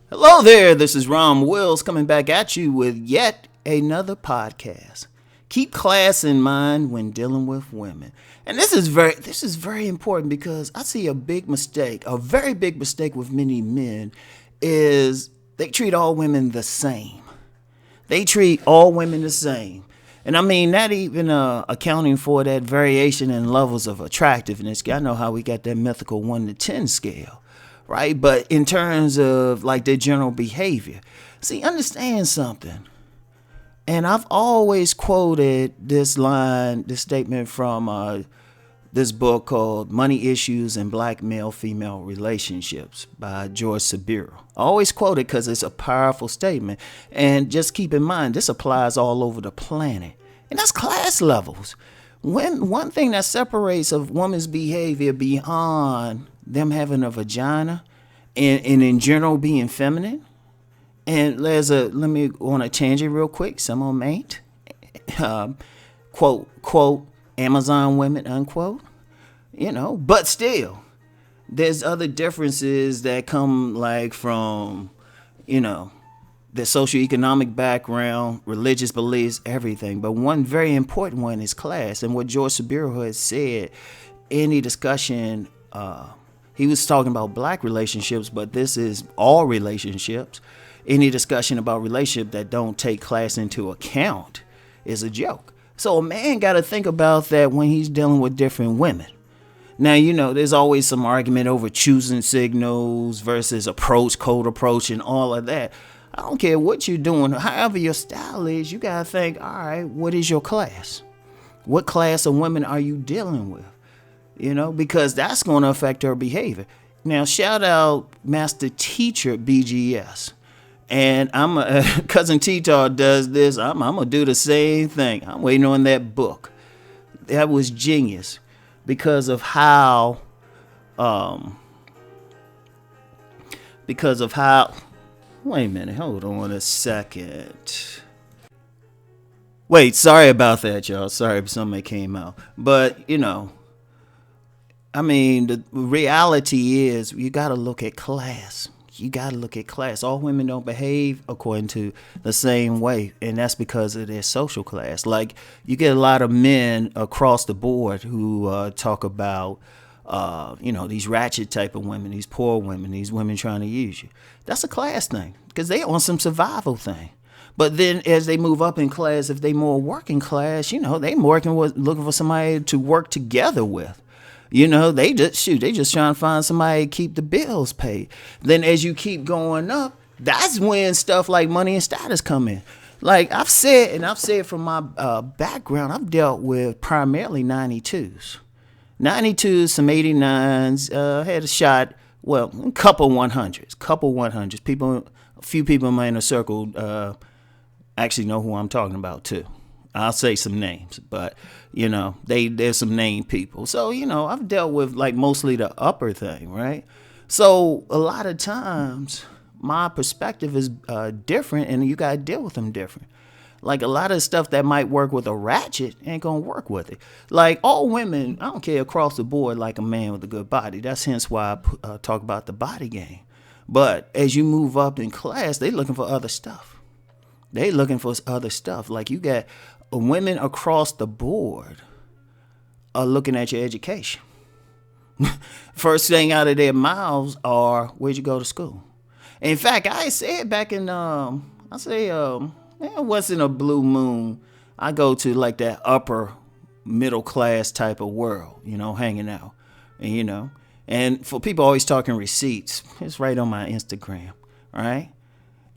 Hello there, this is Rom Wills coming back at you with yet another podcast. Keep class in mind when dealing with women. And this is very important because I see a very big mistake with many men is they treat all women the same. They treat all women the same. And I mean, not even accounting for that variation in levels of attractiveness. I know how we got that mythical 1 to 10 scale, right? But in terms of like their general behavior, see, understand something. And I've always quoted this statement from this book called Money Issues in Black Male-Female Relationships by George Sabiro. I always quote it because it's a powerful statement. And just keep in mind, this applies all over the planet. And that's class levels. One thing that separates a woman's behavior beyond them having a vagina and in general being feminine, and let me go on a tangent real quick. Some of them ain't. Quote, Amazon women, unquote. But still, there's other differences that come like from, their socioeconomic background, religious beliefs, everything. But one very important one is class. And what George Sabiro has said, any discussion, he was talking about black relationships, but this is all relationships. Any discussion about relationship that don't take class into account is a joke. So a man got to think about that when he's dealing with different women. Now, there's always some argument over choosing signals versus cold approach and all of that. I don't care what you're doing, however your style is, you got to think, all right, what is your class? What class of women are you dealing with? Because that's going to affect her behavior. Now, shout out Master Teacher BGS. And Cousin T-Tar does this. I'm going to do the same thing. I'm waiting on that book. That was genius because of how, wait a minute, hold on a second. Wait, sorry about that, y'all. Sorry if something came out. But, the reality is you got to look at class. All women don't behave according to the same way, and that's because of their social class. Like, you get a lot of men across the board who talk about, these ratchet type of women, these poor women, these women trying to use you. That's a class thing because they on some survival thing. But then as they move up in class, if they more working class, they looking for somebody to work together with. They just trying to find somebody to keep the bills paid. Then as you keep going up, that's when stuff like money and status come in. Like I've said from my background, I've dealt with primarily 92s. 92s, some 89s, had a shot, a couple 100s. A few people in my inner circle actually know who I'm talking about too. I'll say some names, but there's some named people. So, I've dealt with like mostly the upper thing, right? So a lot of times my perspective is different and you got to deal with them different. Like a lot of stuff that might work with a ratchet ain't going to work with it. Like all women, I don't care across the board, like a man with a good body. That's hence why I talk about the body game. But as you move up in class, they looking for other stuff. Like you got women across the board are looking at your education. First thing out of their mouths are, where'd you go to school? In fact, I said back in, once in a blue moon, I go to like that upper middle class type of world, hanging out. And for people always talking receipts, it's right on my Instagram, right?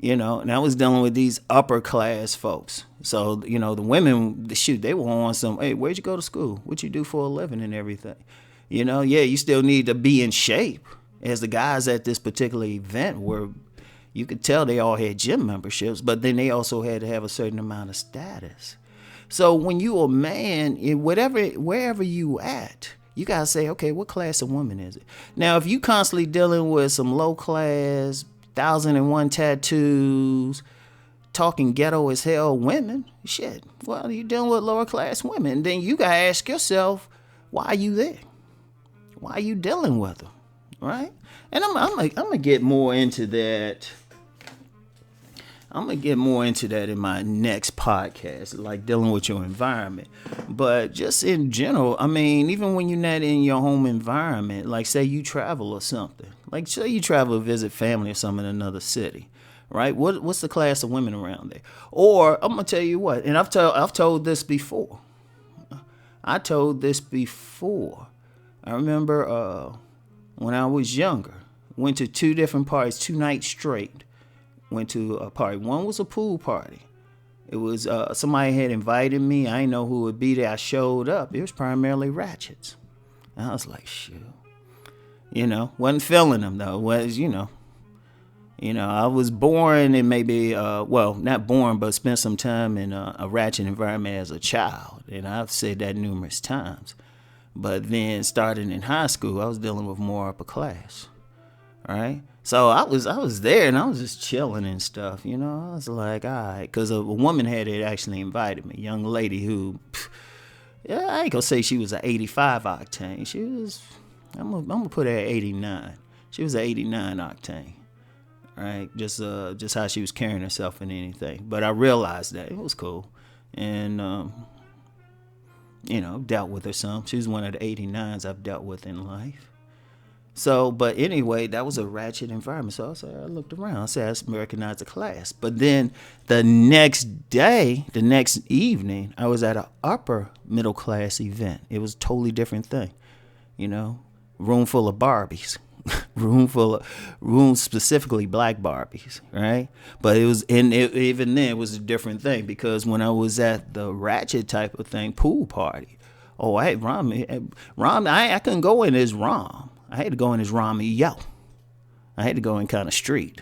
And I was dealing with these upper class folks. So, the women, they were on some, hey, where'd you go to school? What you do for a living and everything? You still need to be in shape. As the guys at this particular event were, you could tell they all had gym memberships, but then they also had to have a certain amount of status. So when you a man, wherever you at, you got to say, okay, what class of woman is it? Now, if you constantly dealing with some low class, 1,001 tattoos, talking ghetto as hell women, you're dealing with lower class women. Then you got to ask yourself, why are you there? Why are you dealing with them? Right? And I'm going to get more into that I'm gonna get more into that in my next podcast, like dealing with your environment. But just in general, I mean, even when you're not in your home environment, like say you travel or something, like say you travel to visit family or something in another city, right? What's the class of women around there? Or I'm gonna tell you what, and I've told this before. I told this before. I remember when I was younger, went to two different parties, 2 nights straight. Went to a party. One was a pool party. It was somebody had invited me. I didn't know who would be there. I showed up. It was primarily Ratchets. And I was like, shoot. Wasn't feeling them though. I was born and maybe, not born, but spent some time in a Ratchet environment as a child. And I've said that numerous times. But then starting in high school, I was dealing with more upper class. Right? So I was there and I was just chilling and stuff, I was like, all right, because a woman had actually invited me, a young lady who, I ain't gonna say she was an 85 octane. She was, I'm gonna put her at 89. She was an 89 octane, right? Just how she was carrying herself and anything. But I realized that it was cool, and dealt with her some. She was one of the 89s I've dealt with in life. So, but anyway, that was a Ratchet environment. So I looked around. I said, I recognized the class. But then the next evening, I was at an upper middle class event. It was a totally different thing, room full of Barbies, room specifically black Barbies, right? But even then it was a different thing because when I was at the Ratchet type of thing, pool party, I couldn't go in as Rom. I had to go in as Romeo. I had to go in kind of street.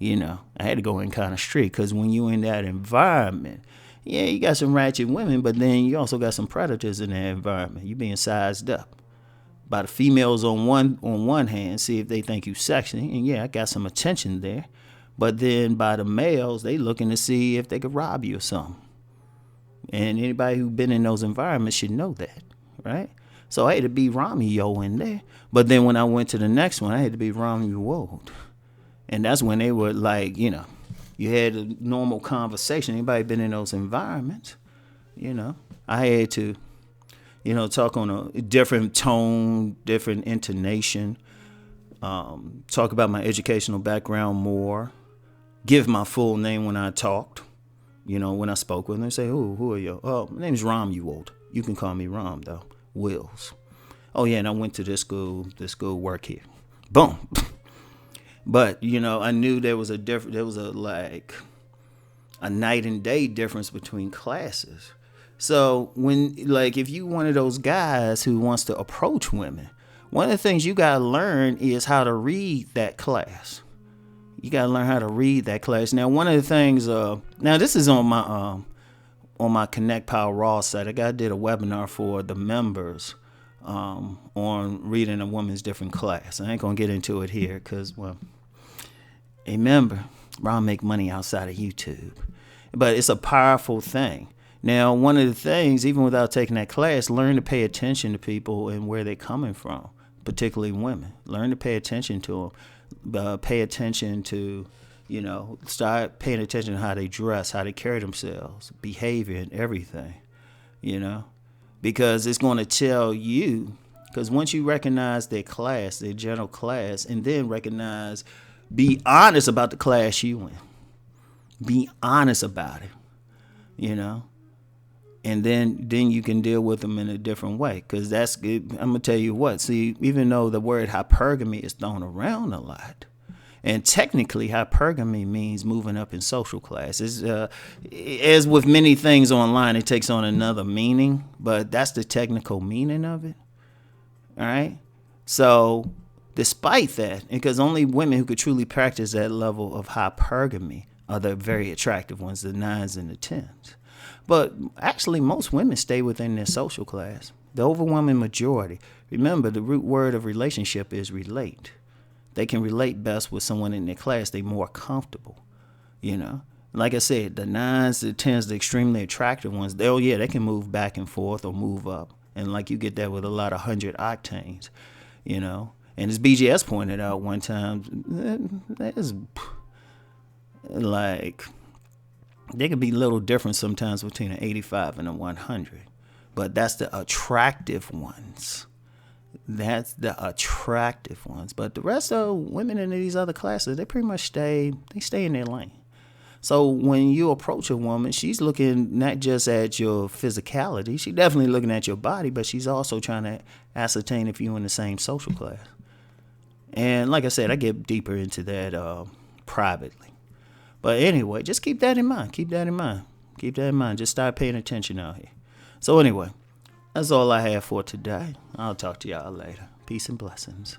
I had to go in kind of street because when you in that environment, you got some ratchet women, but then you also got some predators in that environment. You being sized up by the females on one hand, see if they think you sexy, and I got some attention there. But then by the males, they looking to see if they could rob you or something. And anybody who been in those environments should know that, right? So I had to be Romeo in there. But then when I went to the next one, I had to be Romeo. And that's when they were like, you had a normal conversation. Anybody been in those environments? I had to, talk on a different tone, different intonation, talk about my educational background more, give my full name when I talked, when I spoke with them. They say, who are you? Oh, my name is Rom. You can call me Rom, though. Wills. Oh yeah, and I went to this school work here. Boom. But I knew there was a like a night and day difference between classes. So when if you one of those guys who wants to approach women, one of the things you gotta learn is how to read that class. You gotta learn how to read that class. Now one of the things now this is on my Connect Power Raw site. I did a webinar for the members on reading a woman's different class. I ain't gonna get into it here because, remember, Ron make money outside of YouTube, but it's a powerful thing. Now, one of the things, even without taking that class, learn to pay attention to people and where they're coming from, particularly women. Learn to pay attention to them. Pay attention to, start paying attention to how they dress, how they carry themselves, behavior, and everything, because it's going to tell you, because once you recognize their class, their general class, and then be honest about the class you in. Be honest about it, and then you can deal with them in a different way. Because I'm going to tell you what, see, even though the word hypergamy is thrown around a lot, and technically, hypergamy means moving up in social class. As with many things online, it takes on another meaning, but that's the technical meaning of it. All right? So, despite that, because only women who could truly practice that level of hypergamy are the very attractive ones, the 9s and the 10s. But actually, most women stay within their social class. The overwhelming majority. Remember, the root word of relationship is relate. They can relate best with someone in their class. They're more comfortable, Like I said, the 9s, the 10s, the extremely attractive ones, they can move back and forth or move up. And like you get that with a lot of 100 octanes, And as BGS pointed out one time, Like, there can be little difference sometimes between an 85 and a 100, but that's the attractive ones. That's the attractive ones. But the rest of women in these other classes, they pretty much stay in their lane. So when you approach a woman, she's looking not just at your physicality, she's definitely looking at your body, but she's also trying to ascertain if you're in the same social class. And like I said, I get deeper into that privately. But anyway, just keep that in mind. Keep that in mind. Keep that in mind. Just start paying attention out here. So anyway, that's all I have for today. I'll talk to y'all later. Peace and blessings.